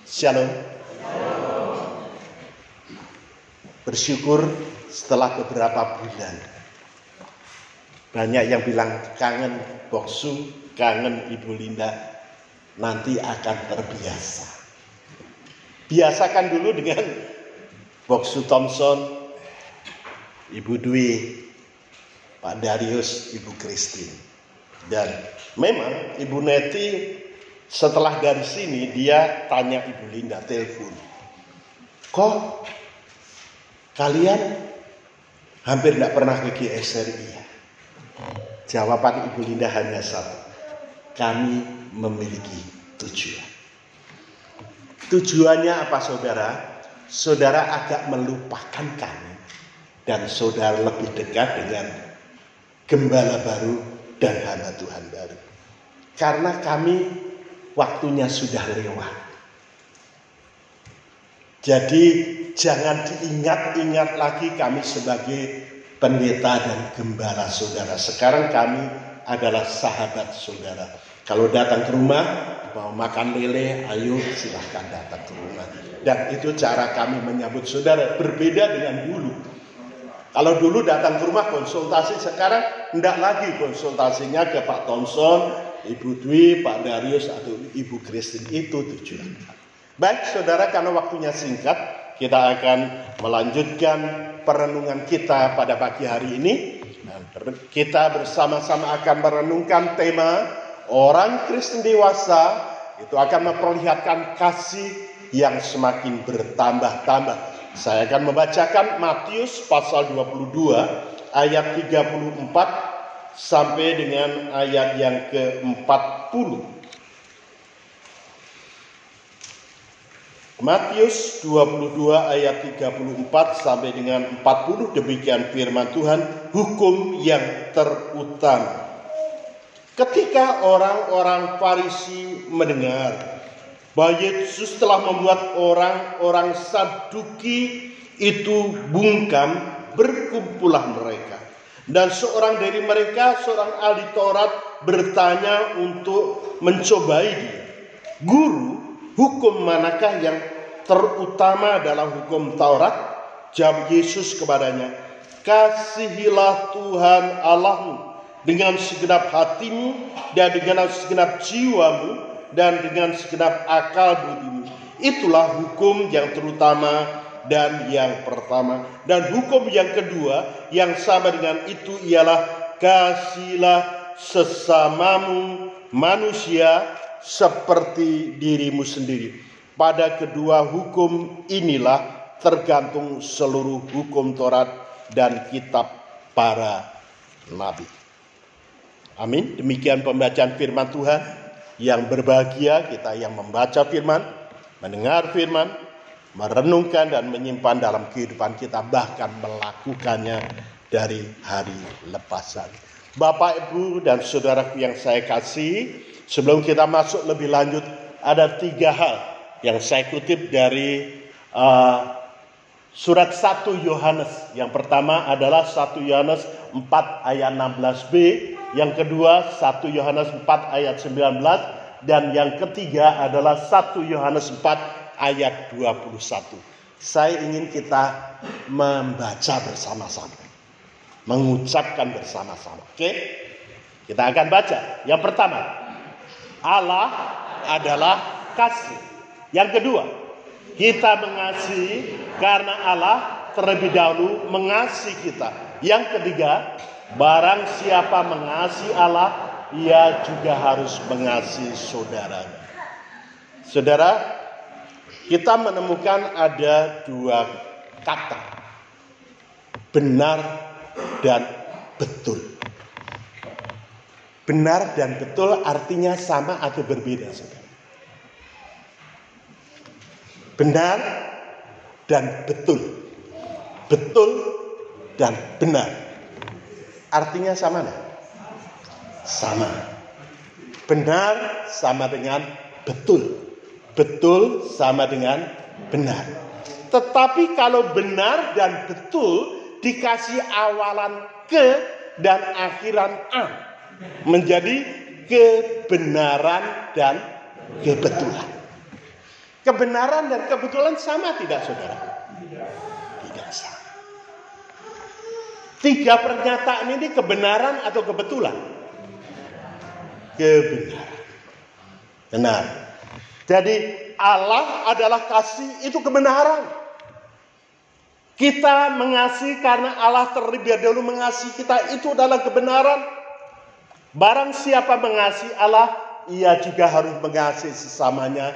Shalom. Bersyukur setelah beberapa bulan. Banyak yang bilang kangen Boksu, kangen Ibu Linda. Nanti akan terbiasa. Biasakan dulu dengan Boksu Thompson, Ibu Dwi, Pak Darius, Ibu Christine. Dan memang Ibu Neti setelah dari sini dia tanya Ibu Linda, telepon, kok kalian hampir tidak pernah ke GSRI ya? Jawaban Ibu Linda hanya satu, kami memiliki tujuan. Tujuannya apa saudara? Saudara agak melupakan kami dan saudara lebih dekat dengan gembala baru dan hamba Tuhan baru. Karena kami waktunya sudah lewat. Jadi jangan diingat-ingat lagi kami sebagai pendeta dan gembala saudara. Sekarang kami adalah sahabat saudara. Kalau datang ke rumah, mau makan lele, ayo silahkan datang ke rumah. Dan itu cara kami menyambut saudara. Berbeda dengan dulu. Kalau dulu datang ke rumah konsultasi, sekarang tidak lagi konsultasinya ke Pak Thompson, Ibu Dwi, Pak Darius, atau Ibu Christine. Itu tujuan. Baik saudara, karena waktunya singkat, kita akan melanjutkan perenungan kita pada pagi hari ini. Kita bersama-sama akan merenungkan tema orang Kristen dewasa itu akan memperlihatkan kasih yang semakin bertambah-tambah. Saya akan membacakan Matius pasal 22 ayat 34 sampai dengan ayat yang ke-40. Matius 22 ayat 34 sampai dengan 40, demikian firman Tuhan, hukum yang terutama. Ketika orang-orang Farisi mendengar bahwa Yesus telah membuat orang-orang Saduki itu bungkam, berkumpullah mereka. Dan seorang dari mereka, seorang ahli Taurat, bertanya untuk mencobai dia. Guru, hukum manakah yang terutama dalam hukum Taurat? Jawab Yesus kepadanya, kasihilah Tuhan Allahmu dengan segenap hatimu dan dengan segenap jiwamu dan dengan segenap akal budimu. Itulah hukum yang terutama dan yang pertama. Dan hukum yang kedua yang sama dengan itu ialah kasihilah sesamamu manusia seperti dirimu sendiri. Pada kedua hukum inilah tergantung seluruh hukum Taurat dan kitab para nabi. Amin. Demikian pembacaan firman Tuhan. Yang berbahagia kita yang membaca firman, mendengar firman, merenungkan dan menyimpan dalam kehidupan kita, bahkan melakukannya dari hari lepas hari. Bapak, Ibu, dan saudaraku yang saya kasih, sebelum kita masuk lebih lanjut, ada 3 hal yang saya kutip dari surat 1 Yohanes. Yang pertama adalah 1 Yohanes 4 ayat 16b, yang kedua 1 Yohanes 4 ayat 19, dan yang ketiga adalah 1 Yohanes 4 ayat 21. Saya ingin kita membaca bersama-sama, mengucapkan bersama-sama. Oke? Kita akan baca. Yang pertama, Allah adalah kasih. Yang kedua, kita mengasihi karena Allah terlebih dahulu mengasihi kita. Yang ketiga, barang siapa mengasihi Allah, ia juga harus mengasihi saudaranya. Saudara, kita menemukan ada 2 kata, benar dan betul. Benar dan betul artinya sama atau berbeda, saudara? Benar dan betul. Betul dan benar. Artinya sama enggak? Sama. Benar sama dengan betul. Betul sama dengan benar. Tetapi kalau benar dan betul dikasih awalan ke dan akhiran a, menjadi kebenaran dan kebetulan. Kebenaran dan kebetulan sama tidak, saudara? Tidak sama. Tiga pernyataan ini kebenaran atau kebetulan? Kebenaran. Benar. Jadi Allah adalah kasih, itu kebenaran. Kita mengasihi karena Allah terlebih dahulu mengasihi kita, itu adalah kebenaran. Barang siapa mengasihi Allah, ia juga harus mengasihi sesamanya,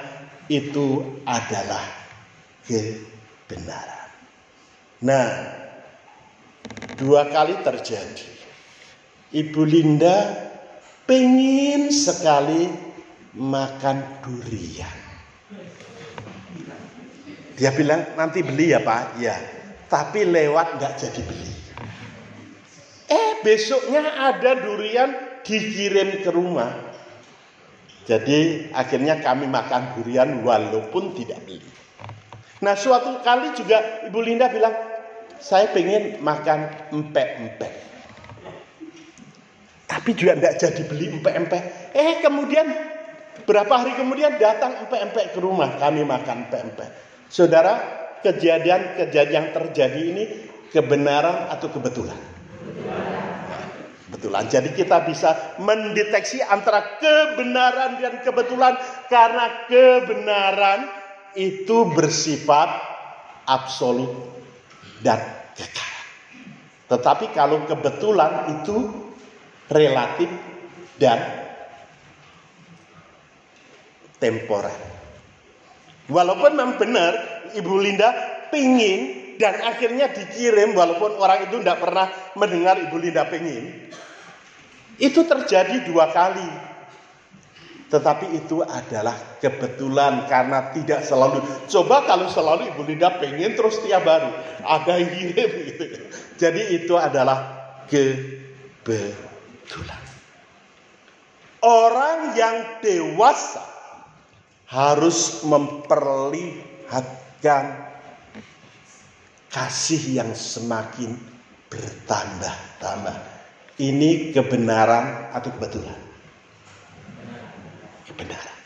itu adalah kebenaran. Nah, 2 kali terjadi. Ibu Linda pengen sekali makan durian. Dia bilang, nanti beli ya Pak? Ya, tapi lewat gak jadi beli. Besoknya ada durian dikirim ke rumah. Jadi akhirnya kami makan durian walaupun tidak beli. Nah, suatu kali juga Ibu Linda bilang, saya pengen makan empek-empek. Tapi juga tidak jadi beli empek-empek. Kemudian berapa hari kemudian datang empek-empek ke rumah, kami makan empek-empek. Saudara, kejadian yang terjadi ini kebenaran atau kebetulan? Kebetulan. Jadi kita bisa mendeteksi antara kebenaran dan kebetulan karena kebenaran itu bersifat absolut dan kekal. Tetapi kalau kebetulan itu relatif dan temporer. Walaupun memang benar Ibu Linda pingin dan akhirnya dikirim, walaupun orang itu tidak pernah mendengar Ibu Linda pingin. Itu terjadi 2 kali. Tetapi itu adalah kebetulan karena tidak selalu. Coba kalau selalu Ibu Linda pengen terus tiap hari ada yang kirim gitu. Jadi itu adalah kebetulan. Orang yang dewasa harus memperlihatkan kasih yang semakin bertambah-tambah. Ini kebenaran atau kebetulan? Kebenaran.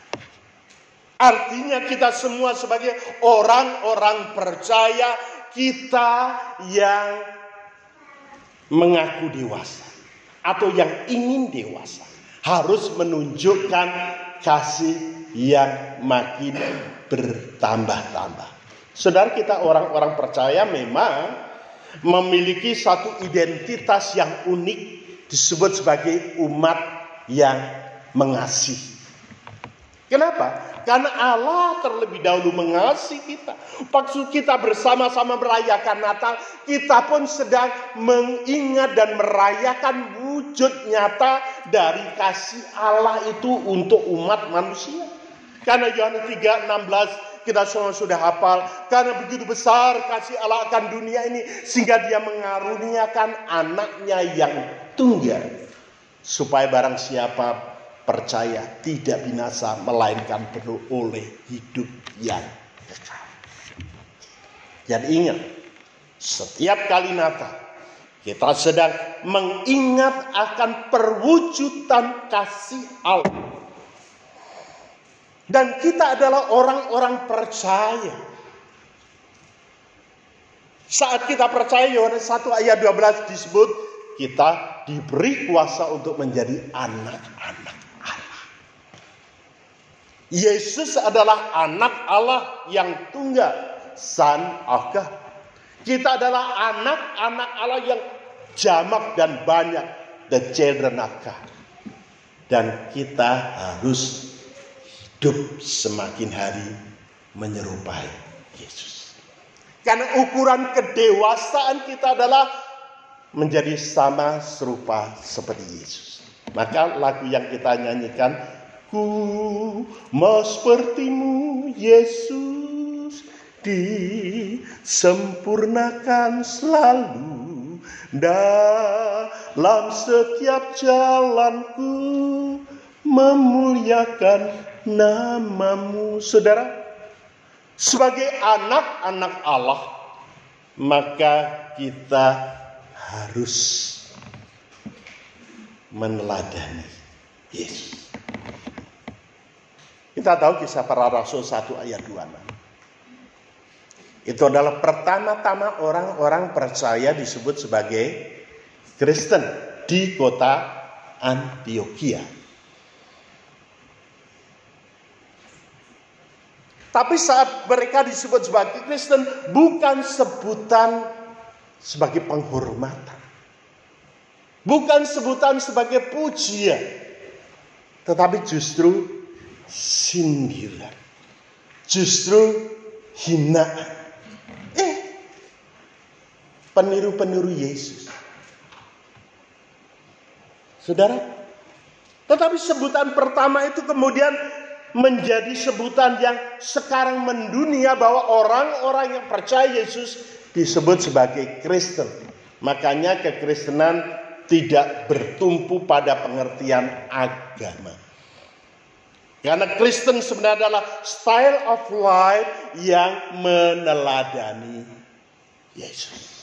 Artinya kita semua sebagai orang-orang percaya, kita yang mengaku dewasa atau yang ingin dewasa harus menunjukkan kasih yang makin bertambah-tambah. Saudara, kita orang-orang percaya memang memiliki satu identitas yang unik, disebut sebagai umat yang mengasihi. Kenapa? Karena Allah terlebih dahulu mengasihi kita. Maksud kita bersama-sama merayakan Natal, kita pun sedang mengingat dan merayakan wujud nyata dari kasih Allah itu untuk umat manusia. Karena Yohanes 3:16 kita semua sudah hafal. Karena begitu besar kasih Allah akan dunia ini, sehingga dia mengaruniakan anaknya yang tunggal, supaya barang siapa percaya tidak binasa, melainkan beroleh hidup yang kekal. Dan ingat, setiap kali Natal kita sedang mengingat akan perwujudan kasih Allah. Dan kita adalah orang-orang percaya. Saat kita percaya, Yohanes 1 ayat 12 disebut, kita diberi kuasa untuk menjadi anak-anak Allah. Yesus adalah anak Allah yang tunggal, Son of God. Kita adalah anak-anak Allah yang jamak dan banyak, the children of God. Dan kita harus hidup semakin hari menyerupai Yesus. Karena ukuran kedewasaan kita adalah menjadi sama serupa seperti Yesus. Maka lagu yang kita nyanyikan, ku mau sepertimu Yesus, disempurnakan selalu dalam setiap jalanku, memuliakan namamu. Saudara, sebagai anak-anak Allah, maka kita harus meneladani Yesus. Kita tahu kisah para rasul 1 ayat 26. Itu adalah pertama-tama orang-orang percaya disebut sebagai Kristen di kota Antiokhia. Tapi saat mereka disebut sebagai Kristen, bukan sebutan sebagai penghormatan. Bukan sebutan sebagai pujian. Tetapi justru sindiran. Justru hinaan. Peniru-peniru Yesus. Saudara, tetapi sebutan pertama itu kemudian menjadi sebutan yang sekarang mendunia, bahwa orang-orang yang percaya Yesus disebut sebagai Kristen. Makanya kekristenan tidak bertumpu pada pengertian agama. Karena Kristen sebenarnya adalah style of life yang meneladani Yesus.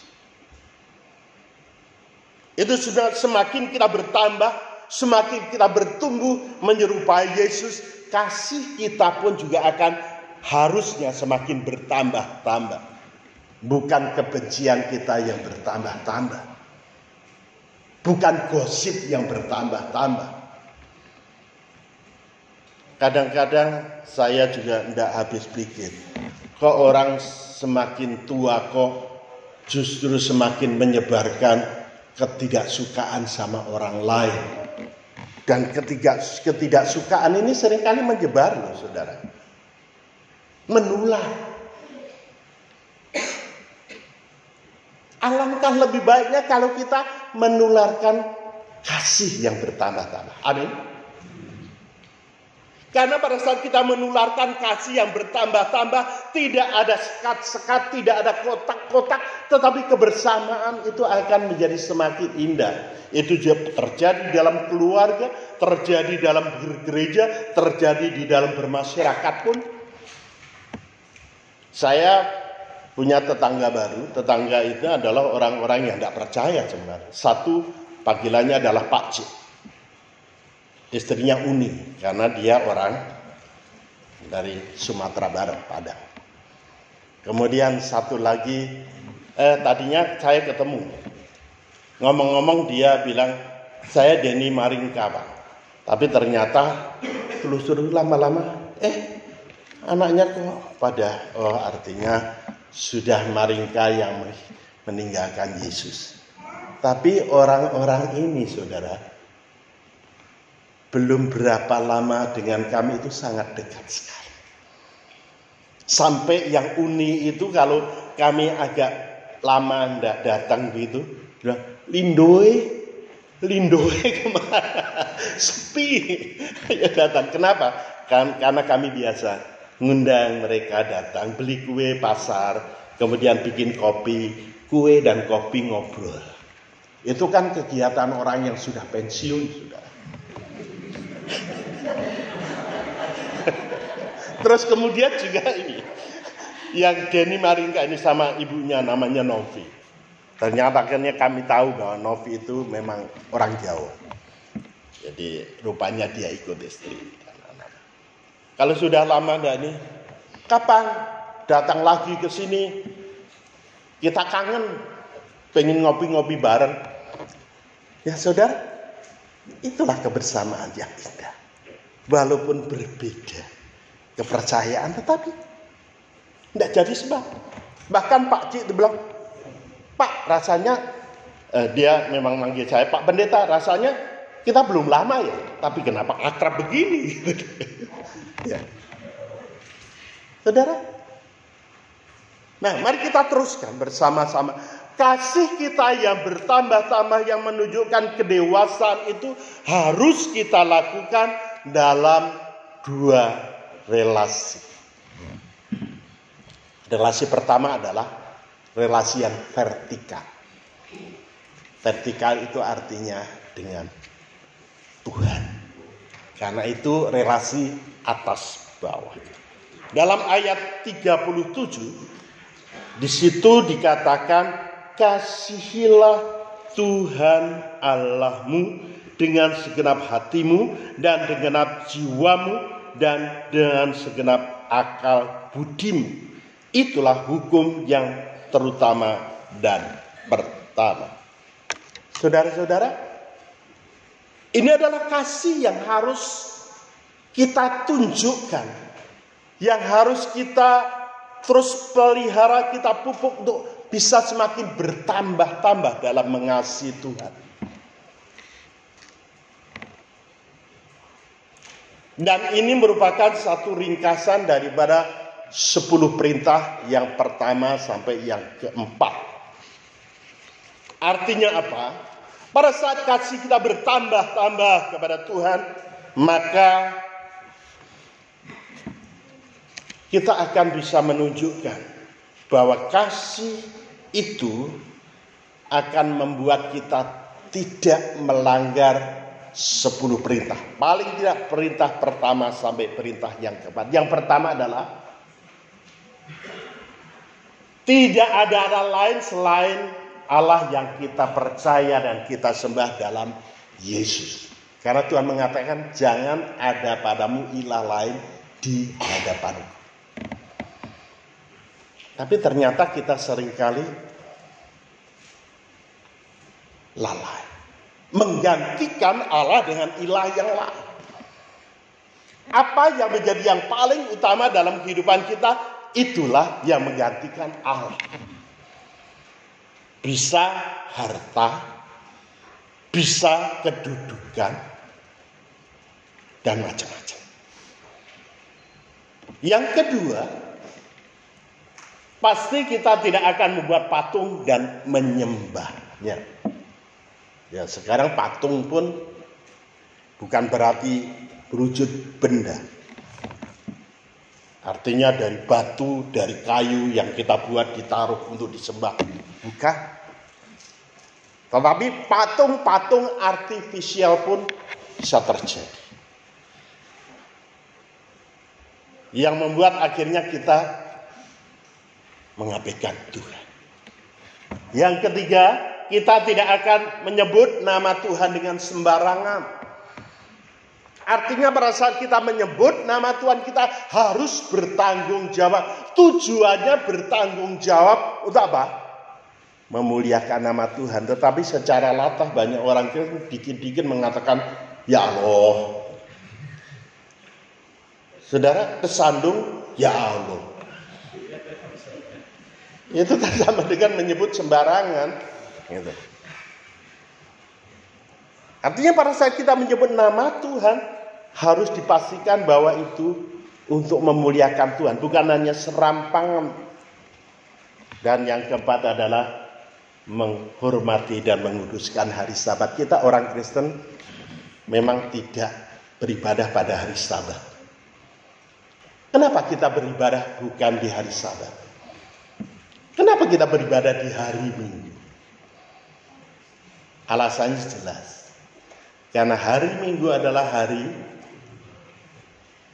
Itu sudah semakin kita bertambah, semakin kita bertumbuh menyerupai Yesus, kasih kita pun juga akan harusnya semakin bertambah-tambah. Bukan kebencian kita yang bertambah-tambah. Bukan gosip yang bertambah-tambah. Kadang-kadang saya juga tidak habis pikir, kok orang semakin tua kok justru semakin menyebarkan ketidaksukaan sama orang lain. Dan ketidaksukaan ini seringkali menyebar loh saudara. Menular. Alangkah lebih baiknya kalau kita menularkan kasih yang bertambah-tambah. Amin. Karena pada saat kita menularkan kasih yang bertambah-tambah, tidak ada sekat-sekat, tidak ada kotak-kotak, tetapi kebersamaan itu akan menjadi semakin indah. Itu juga terjadi dalam keluarga, terjadi dalam bergereja, terjadi di dalam bermasyarakat pun. Saya punya tetangga baru. Tetangga itu adalah orang-orang yang tidak percaya sebenarnya. Satu panggilannya adalah Pak Cik. Istrinya Uni, karena dia orang dari Sumatera Barat, Padang. Kemudian satu lagi, tadinya saya ketemu. Ngomong-ngomong dia bilang, saya Denny Maringka Pak. Tapi ternyata telusur lama-lama, anaknya kok pada, artinya sudah Maringka yang meninggalkan Yesus. Tapi orang-orang ini saudara, belum berapa lama dengan kami itu sangat dekat sekali. Sampai yang Uni itu kalau kami agak lama tidak datang gitu, bilang, Lindoe kemana? Sepi. Ya datang. Kenapa? Karena kami biasa ngundang mereka datang, beli kue pasar, kemudian bikin kopi, kue dan kopi ngobrol. Itu kan kegiatan orang yang sudah pensiun, sudah. Terus kemudian juga ini, yang Denny Maringka ini sama ibunya namanya Novi. Ternyata akhirnya kami tahu bahwa Novi itu memang orang Jawa. Jadi rupanya dia ikut istri. Kalau sudah lama Dani, kapan datang lagi ke sini? Kita kangen, pengen ngopi-ngopi bareng. Ya saudara, itulah kebersamaan yang indah. Walaupun berbeda kepercayaan, tetapi tidak jadi sebab. Bahkan Pak Cik itu bilang, Pak rasanya, dia memang manggil saya Pak Pendeta, rasanya kita belum lama ya, tapi kenapa akrab begini? Ya. Saudara, nah mari kita teruskan bersama-sama. Kasih kita yang bertambah-tambah, yang menunjukkan kedewasaan itu harus kita lakukan dalam dua relasi. Relasi pertama adalah relasi yang vertikal. Vertikal itu artinya dengan Tuhan. Karena itu relasi atas bawah. Dalam ayat 37 di situ dikatakan, kasihilah Tuhan Allahmu dengan segenap hatimu dan dengan jiwamu dan dengan segenap akal budimu. Itulah hukum yang terutama dan pertama. Saudara-saudara, ini adalah kasih yang harus kita tunjukkan, yang harus kita terus pelihara, kita pupuk untuk bisa semakin bertambah-tambah dalam mengasihi Tuhan. Dan ini merupakan satu ringkasan daripada 10 perintah yang pertama sampai yang keempat. Artinya apa? Pada saat kasih kita bertambah-tambah kepada Tuhan, maka kita akan bisa menunjukkan bahwa kasih itu akan membuat kita tidak melanggar 10 perintah. Paling tidak perintah pertama sampai perintah yang keempat. Yang pertama adalah tidak ada Allah lain selain Allah yang kita percaya dan kita sembah dalam Yesus. Karena Tuhan mengatakan jangan ada padamu ilah lain di hadapanku. Tapi ternyata kita seringkali lalai. Menggantikan Allah dengan ilah yang lain. Apa yang menjadi yang paling utama dalam kehidupan kita, itulah yang menggantikan Allah. Bisa harta, bisa kedudukan, dan macam-macam. Yang kedua, pasti kita tidak akan membuat patung dan menyembahnya. Ya, sekarang patung pun bukan berarti berwujud benda. Artinya dari batu, dari kayu yang kita buat ditaruh untuk disembah. Bukan. Tetapi patung-patung artifisial pun bisa terjadi. Yang membuat akhirnya kita mengabaikan Tuhan. Yang ketiga, kita tidak akan menyebut nama Tuhan dengan sembarangan. Artinya pada saat kita menyebut nama Tuhan, kita harus bertanggung jawab. Tujuannya bertanggung jawab untuk apa? Memuliakan nama Tuhan. Tetapi secara latah banyak orang dikit-dikit mengatakan, ya Allah. Saudara kesandung, ya Allah. Itu kan sama dengan menyebut sembarangan. Gitu. Artinya pada saat kita menyebut nama Tuhan, harus dipastikan bahwa itu untuk memuliakan Tuhan, bukan hanya serampangan. Dan yang keempat adalah menghormati dan menguduskan hari Sabat. Kita orang Kristen memang tidak beribadah pada hari Sabat. Kenapa kita beribadah bukan di hari Sabat? Kenapa kita beribadah di hari Minggu? Alasannya jelas. Karena hari Minggu adalah hari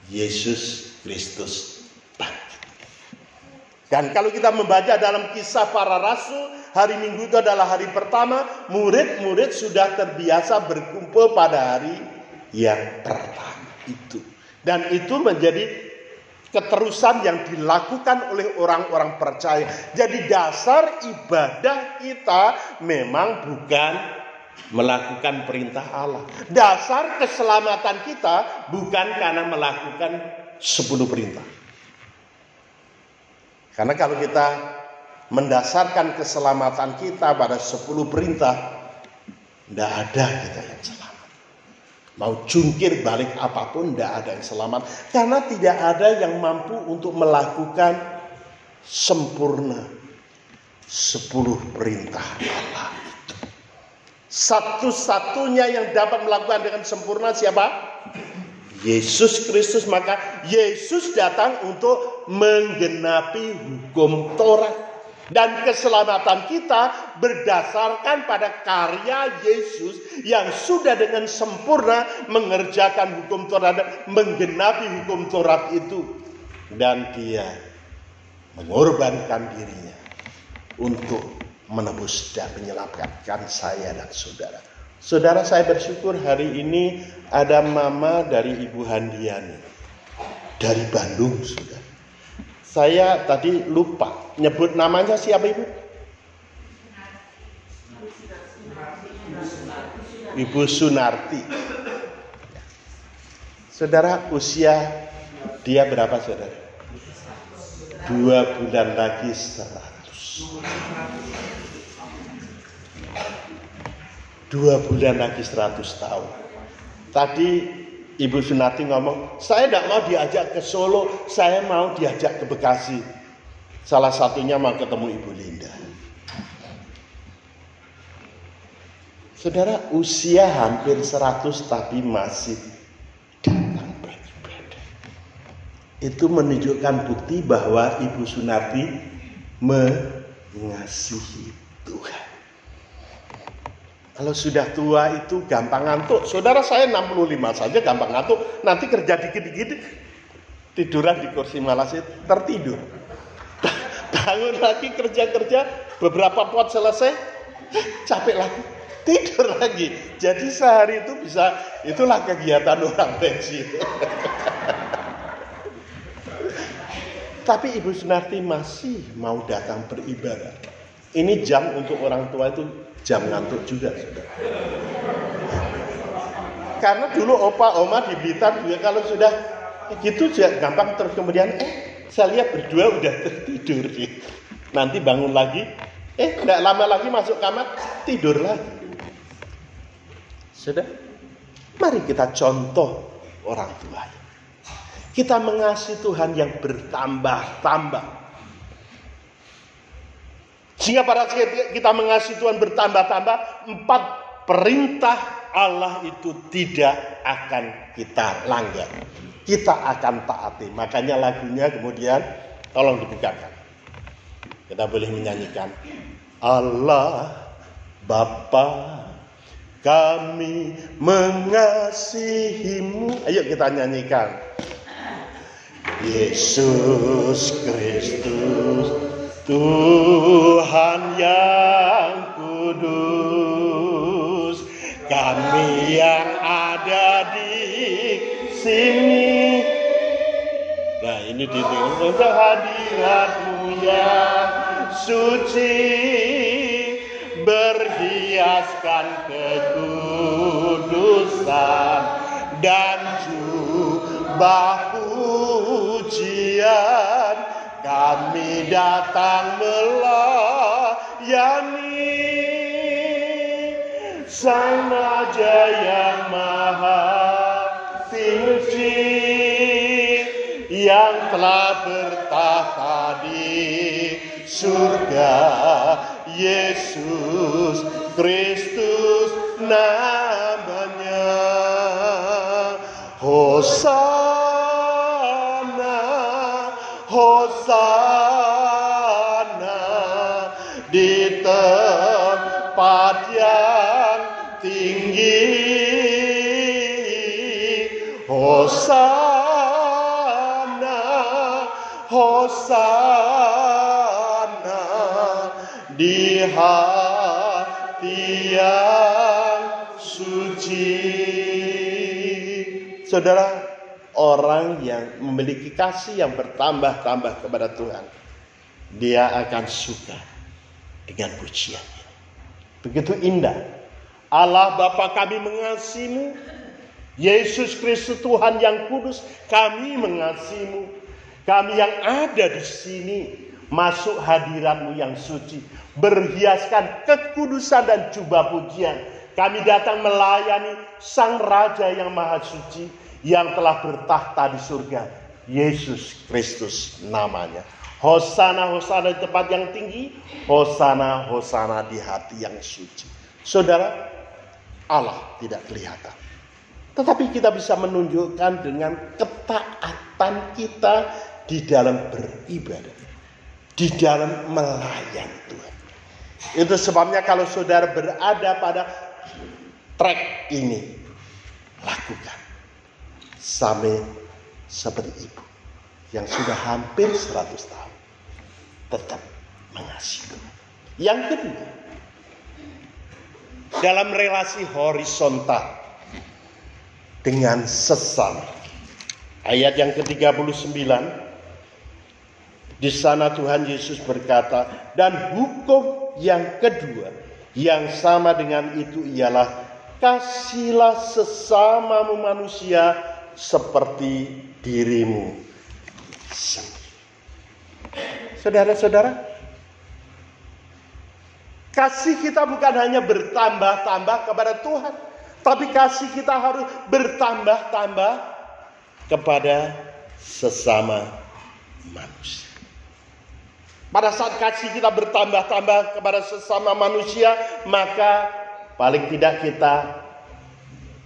Yesus Kristus bangkit. Dan kalau kita membaca dalam kisah para rasul, hari Minggu itu adalah hari pertama. Murid-murid sudah terbiasa berkumpul pada hari yang pertama itu. Dan itu menjadi keterusan yang dilakukan oleh orang-orang percaya. Jadi dasar ibadah kita memang bukan melakukan perintah Allah. Dasar keselamatan kita bukan karena melakukan 10 perintah. Karena kalau kita mendasarkan keselamatan kita pada 10 perintah, tidak ada kita yang selamat. Mau jungkir balik apapun, tidak ada yang selamat. Karena tidak ada yang mampu untuk melakukan sempurna 10 perintah Allah. Satu-satunya yang dapat melakukan dengan sempurna siapa? Yesus Kristus. Maka Yesus datang untuk menggenapi hukum Taurat. Dan keselamatan kita berdasarkan pada karya Yesus yang sudah dengan sempurna mengerjakan hukum Taurat, menggenapi hukum Taurat itu. Dan dia mengorbankan dirinya untuk menebus dan menyelamatkan saya dan saudara. Saudara, saya bersyukur hari ini ada mama dari Ibu Handiani dari Bandung, saudara. Saya tadi lupa nyebut namanya, siapa Ibu? Ibu Sunarti. Saudara, usia dia berapa, saudara? 2 bulan lagi 100. 2 bulan lagi 100 tahun. Tadi Ibu Sunarti ngomong, saya tidak mau diajak ke Solo, saya mau diajak ke Bekasi. Salah satunya mau ketemu Ibu Linda. Saudara, usia hampir 100 tapi masih datang beribadah. Itu menunjukkan bukti bahwa Ibu Sunarti mengasihi Tuhan. Kalau sudah tua itu gampang ngantuk. Saudara, saya 65 saja gampang ngantuk. Nanti kerja dikit-dikit tiduran di kursi malas itu tertidur. Bangun lagi kerja-kerja, beberapa pot selesai, capek lagi, tidur lagi. Jadi sehari itu bisa, itulah kegiatan orang pensiun. Tapi Ibu Sunarti masih mau datang beribadah. Ini jam untuk orang tua itu jam ngantuk juga, saudara. Karena dulu opa oma di Blitar juga kalau sudah gitu gampang, terus kemudian saya lihat berdua udah tertidur gitu. Nanti bangun lagi, tidak lama lagi masuk kamar tidur lagi. Sudah, mari kita contoh orang tua. Kita mengasihi Tuhan yang bertambah-tambah. Sehingga pada saat kita mengasihi Tuhan bertambah-tambah, 4 perintah Allah itu tidak akan kita langgar. Kita akan taati. Makanya lagunya kemudian tolong dibukakan. Kita boleh menyanyikan. Allah Bapa, kami mengasihimu. Ayo kita nyanyikan. Yesus Kristus, Tuhan yang kudus, kami yang ada di sini. Nah, ini untuk hadirat-Mu yang suci, berhiaskan kekudusan dan jubah pujian. Kami datang melayani Sang Raja yang Maha Tinggi, yang telah bertahta di surga. Yesus Kristus namanya. Hosana, Hosana di tempat yang tinggi. Hosana, Hosana di hati yang suci. Saudara, orang yang memiliki kasih yang bertambah-tambah kepada Tuhan, dia akan suka dengan pujiannya. Begitu indah. Allah Bapa, kami mengasihimu. Yesus Kristus Tuhan yang kudus, kami mengasihimu. Kami yang ada di sini masuk hadirat-Mu yang suci, berhiaskan kekudusan dan jubah pujian. Kami datang melayani Sang Raja yang Maha Suci, yang telah bertahta di surga. Yesus Kristus namanya. Hosana, Hosana di tempat yang tinggi. Hosana, Hosana di hati yang suci. Saudara, Allah tidak kelihatan, tetapi kita bisa menunjukkan dengan ketaatan kita di dalam beribadah, di dalam melayani Tuhan. Itu sebabnya kalau saudara berada pada track ini, lakukan. Sampai seperti ibu yang sudah hampir 100 tahun tetap mengasihi Tuhan. Yang kedua, dalam relasi horizontal dengan sesama. Ayat yang ke-39, di sana Tuhan Yesus berkata, dan hukum yang kedua yang sama dengan itu ialah kasihlah sesamamu manusia seperti dirimu sendiri. Saudara-saudara, kasih kita bukan hanya bertambah-tambah kepada Tuhan, tapi kasih kita harus bertambah-tambah kepada sesama manusia. Pada saat kasih kita bertambah-tambah kepada sesama manusia, maka paling tidak kita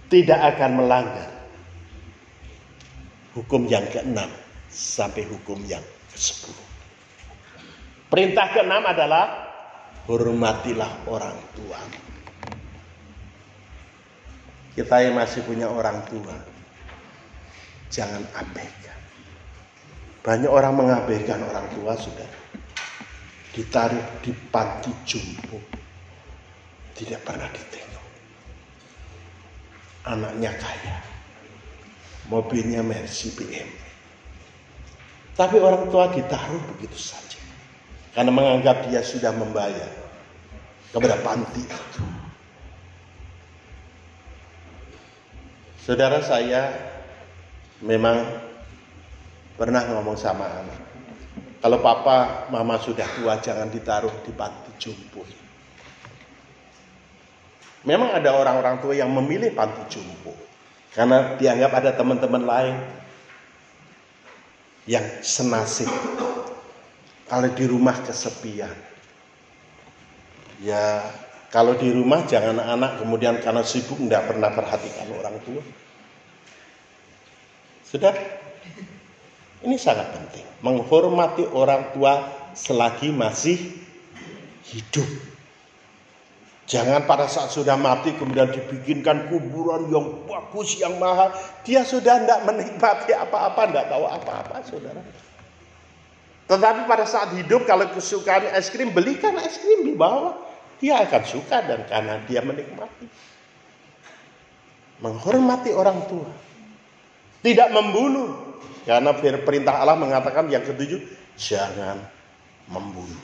tidak akan melanggar hukum yang ke-6 sampai hukum yang ke-10. Perintah ke-6 adalah hormatilah orang tua. Kita yang masih punya orang tua, jangan abaikan. Banyak orang mengabaikan orang tua, sudah ditaruh di panti jompo, tidak pernah ditengok. Anaknya kaya, mobilnya Mercy BMW, tapi orang tua ditaruh begitu saja karena menganggap dia sudah membayar kepada panti itu. Saudara, saya memang pernah ngomong sama anak, kalau papa mama sudah tua jangan ditaruh di panti jompo. Memang ada orang-orang tua yang memilih panti jompo karena dianggap ada teman-teman lain yang senasib. Kalau di rumah kesepian, ya kalau di rumah jangan anak kemudian karena sibuk tidak pernah perhatikan orang tua. Sudah, ini sangat penting, menghormati orang tua selagi masih hidup. Jangan pada saat sudah mati kemudian dibikinkan kuburan yang bagus, yang mahal. Dia sudah tidak menikmati apa-apa, tidak tahu apa-apa, saudara. Tetapi pada saat hidup, kalau kesukaan es krim, belikan es krim di bawah. Dia akan suka dan karena dia menikmati. Menghormati orang tua. Tidak membunuh. Karena perintah Allah mengatakan yang ketujuh, jangan membunuh.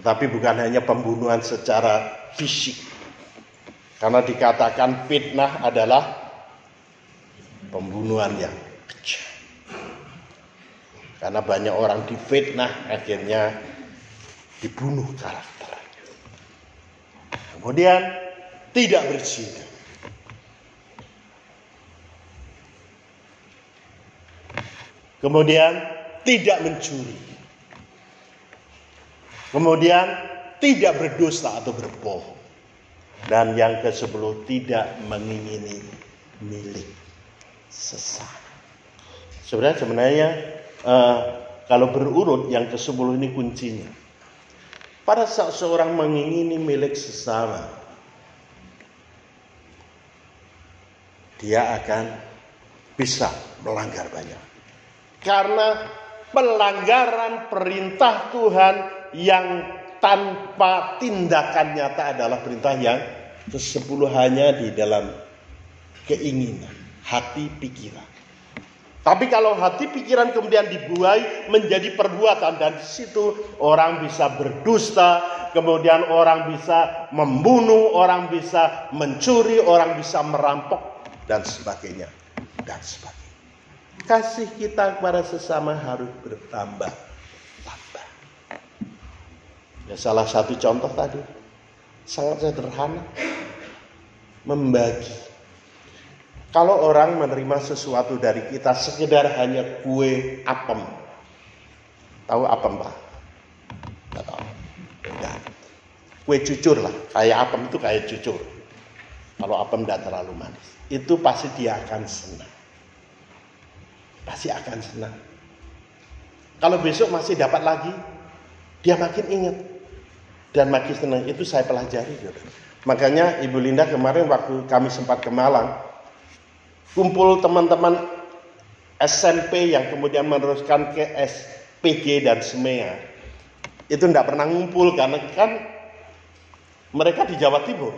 Tetapi bukan hanya pembunuhan secara fisik. Karena dikatakan fitnah adalah pembunuhan yang kejam. Karena banyak orang difitnah akhirnya dibunuh karakternya. Kemudian tidak berzina. Kemudian tidak mencuri. Kemudian tidak berdusta atau berbohong. Dan yang ke-10, tidak mengingini milik sesama. Sebenarnya kalau berurut yang ke-10 ini kuncinya. Pada saat seorang mengingini milik sesama, dia akan bisa melanggar banyak. Karena pelanggaran perintah Tuhan yang tanpa tindakan nyata adalah perintah yang ke-10 hanya di dalam keinginan, hati, pikiran. Tapi kalau hati pikiran kemudian dibuai menjadi perbuatan, dan di situ orang bisa berdusta, kemudian orang bisa membunuh, orang bisa mencuri, orang bisa merampok dan sebagainya dan sebagainya. Kasih kita kepada sesama harus bertambah-tambah. Ya, salah satu contoh tadi sangat sederhana, membagi. Kalau orang menerima sesuatu dari kita sekedar hanya kue apem. Tahu apem, Pak? Tidak tahu. Enggak. Kue cucur lah. Kayak apem itu kayak cucur. Kalau apem tidak terlalu manis. Itu pasti dia akan senang. Pasti akan senang. Kalau besok masih dapat lagi, dia makin ingat. Dan makin senang. Itu saya pelajari. Makanya Ibu Linda kemarin waktu kami sempat ke Malang, kumpul teman-teman SMP yang kemudian meneruskan ke SPG dan SMEA. Itu tidak pernah ngumpul karena kan Mereka di Jawa Timur,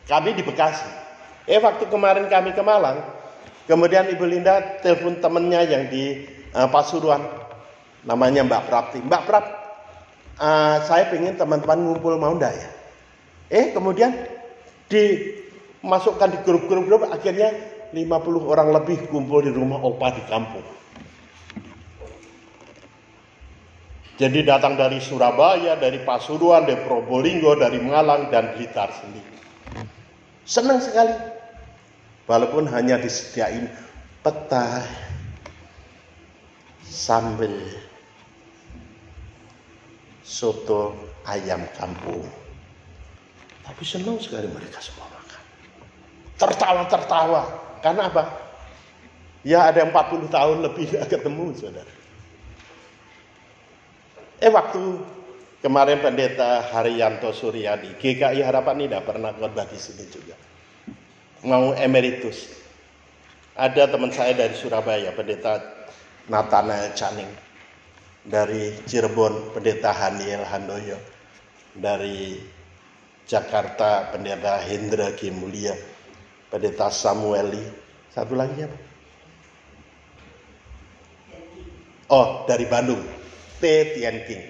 kami di Bekasi. Waktu kemarin kami ke Malang, kemudian Ibu Linda telepon temennya yang di Pasuruan, namanya Mbak Prapti. Mbak Prap, saya pengen teman-teman ngumpul, mau ndak ya? Kemudian dimasukkan di grup-grup, akhirnya 50 orang lebih kumpul di rumah opa di kampung. Jadi datang dari Surabaya, dari Pasuruan, dari Probolinggo, dari Malang, dan Blitar sendiri. Senang sekali. Walaupun hanya disediain petai, sambal, soto, ayam kampung. Tapi senang sekali mereka semua makan. Tertawa-tertawa. Karena apa? Ya ada 40 tahun lebih tidak ketemu, saudara. Waktu kemarin Pendeta Haryanto Suryadi, GKI Harapan Indah pernah khotbah di sini juga. Mau emeritus. Ada teman saya dari Surabaya, Pendeta Nathanael Canning. Dari Cirebon, Pendeta Haniel Handoyo. Dari Jakarta, Pendeta Hendra G. Mulia. Pendeta Samueli. Satu lagi apa? Dari Bandung. Tien King.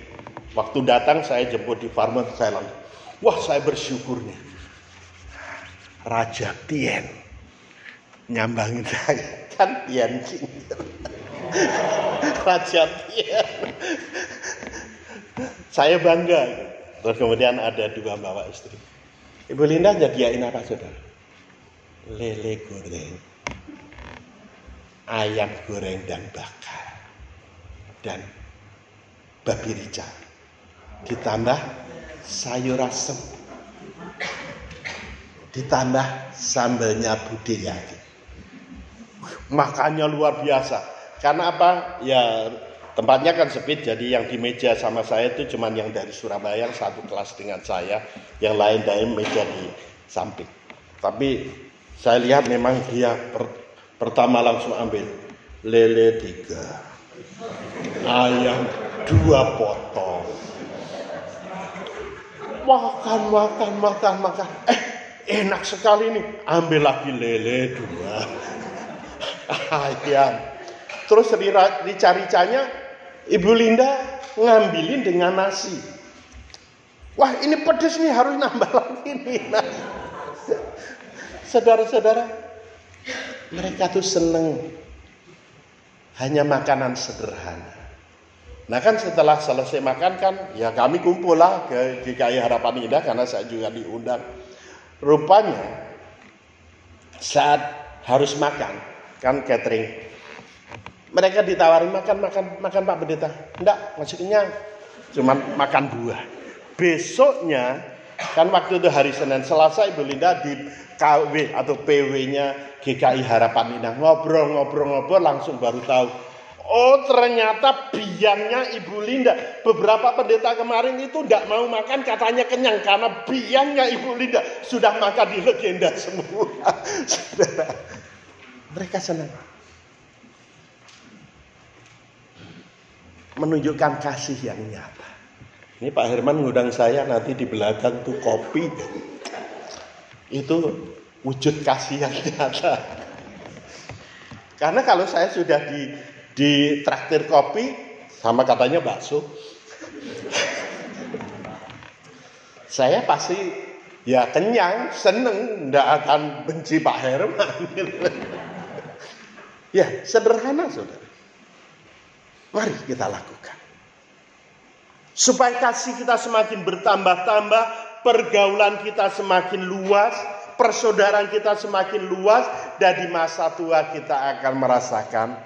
Waktu datang saya jemput di Farmer, saya langsung, wah saya bersyukurnya. Raja Tien nyambangin saya, kan Tien King. Raja Tien. Saya bangga. Terus kemudian ada 2 bapak istri. Ibu Linda nyediain apa, saudara? Lele goreng, ayam goreng dan bakar, dan babi rica, ditambah sayur asem, ditambah sambalnya budiyaki. Makannya luar biasa. Karena apa? Ya tempatnya kan sempit, jadi yang di meja sama saya itu cuman yang dari Surabaya, yang satu kelas dengan saya, yang lain dari meja di samping. Tapi saya lihat memang dia pertama langsung ambil lele 3, ayam 2 potong. Makan. Enak sekali nih. Ambil lagi lele 2. Ayam. Terus rica-ricanya Ibu Linda ngambilin dengan nasi. Wah, ini pedes nih, harus nambah lagi nih. Saudara-saudara, mereka tuh seneng hanya makanan sederhana. Nah kan setelah selesai makan kan, ya kami kumpul lah ke GKI Harapan Indah karena saya juga diundang. Rupanya saat harus makan, kan catering, mereka ditawarin makan Pak Pendeta. Enggak, masih kenyang, cuman makan buah. Besoknya, kan waktu itu hari Senin, Selasa Ibu Linda di KW atau PW-nya GKI Harapan Indah. Ngobrol langsung baru tahu. Oh ternyata biangnya Ibu Linda. Beberapa pendeta kemarin itu tidak mau makan, katanya kenyang. Karena biangnya Ibu Linda sudah makan di legenda semua. Saudara, mereka senang. Menunjukkan kasih yang nyata. Ini Pak Herman ngundang saya nanti di belakang tuh kopi. Itu wujud kasih yang nyata. Karena kalau saya sudah di traktir kopi sama katanya bakso, saya pasti ya kenyang, seneng, ndak akan benci Pak Herman. Ya sederhana, saudara. Mari kita lakukan supaya kasih kita semakin bertambah-tambah, pergaulan kita semakin luas, persaudaraan kita semakin luas, dan di masa tua kita akan merasakan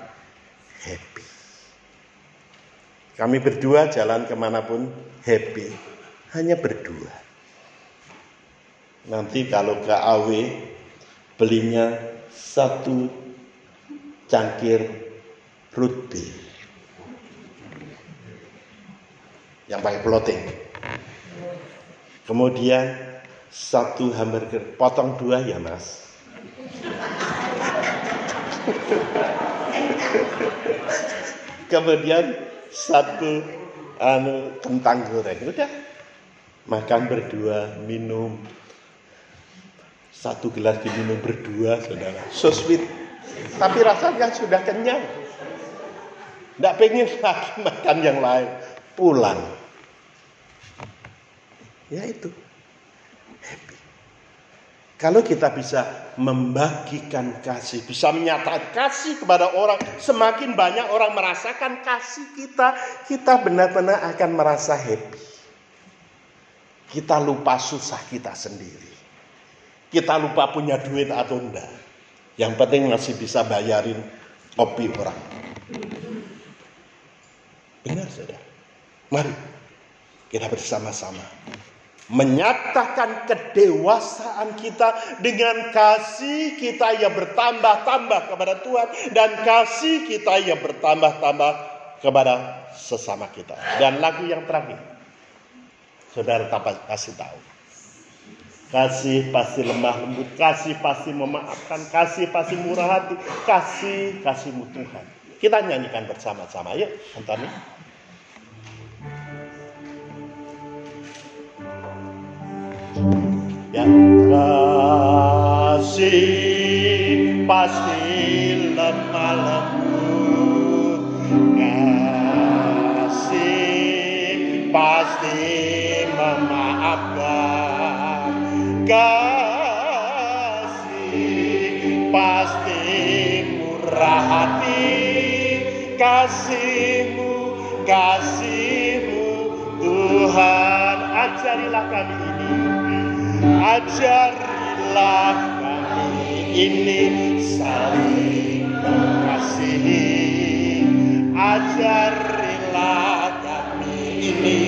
happy. Kami berdua jalan kemanapun happy, hanya berdua. Nanti kalau ke AW belinya 1 cangkir roti yang pakai floating. Kemudian 1 hamburger, potong 2 ya Mas. Kemudian 1 kentang goreng. Udah Makan berdua, minum. 1 gelas diminum berdua, saudara. So sweet. Tapi rasanya sudah kenyang. Tidak pengen lagi makan yang lain. Pulang. Ya itu. Happy. Kalau kita bisa membagikan kasih, bisa menyatakan kasih kepada orang, semakin banyak orang merasakan kasih kita, kita benar-benar akan merasa happy. Kita lupa susah kita sendiri. Kita lupa punya duit atau enggak. Yang penting masih bisa bayarin kopi orang. Benar, saudara. Mari kita bersama-sama menyatakan kedewasaan kita dengan kasih kita yang bertambah-tambah kepada Tuhan dan kasih kita yang bertambah-tambah kepada sesama kita. Dan lagu yang terakhir, saudara kasih tahu. Kasih pasti lemah lembut, kasih pasti memaafkan, kasih pasti murah hati, kasihmu Tuhan. Kita nyanyikan bersama-sama, yuk, Antoni. Ya, kasih pasti lemah lembut, kasih pasti memaafkan, kasih pasti murah hati, kasihmu Tuhan. Ajarilah kami ini, ajarilah kami ini saling mengasihi, ajarilah kami ini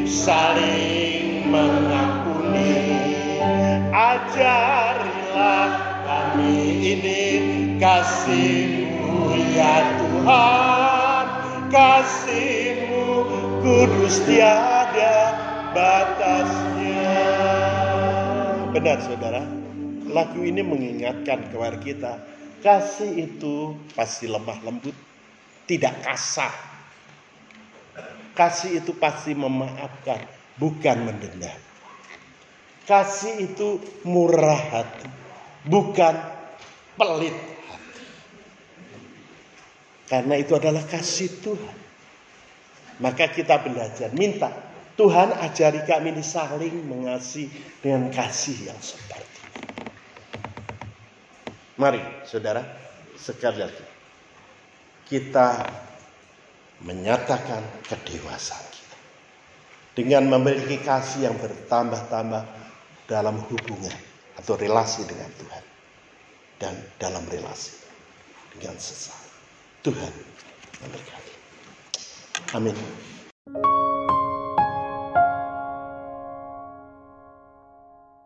saling mengampuni, ajarilah kami ini kasih-Mu ya Tuhan, kasih-Mu kudus tiada batasnya. Benar, saudara, lagu ini mengingatkan kepada kita, kasih itu pasti lemah lembut, tidak kasar. Kasih itu pasti memaafkan, bukan mendendam. Kasih itu murah hati, bukan pelit hati. Karena itu adalah kasih Tuhan. Maka kita belajar, minta Tuhan ajari kami ini saling mengasihi dengan kasih yang seperti ini. Mari, saudara, sekali lagi kita menyatakan kedewasaan kita dengan memiliki kasih yang bertambah-tambah dalam hubungan atau relasi dengan Tuhan dan dalam relasi dengan sesama. Tuhan memberkati. Amin.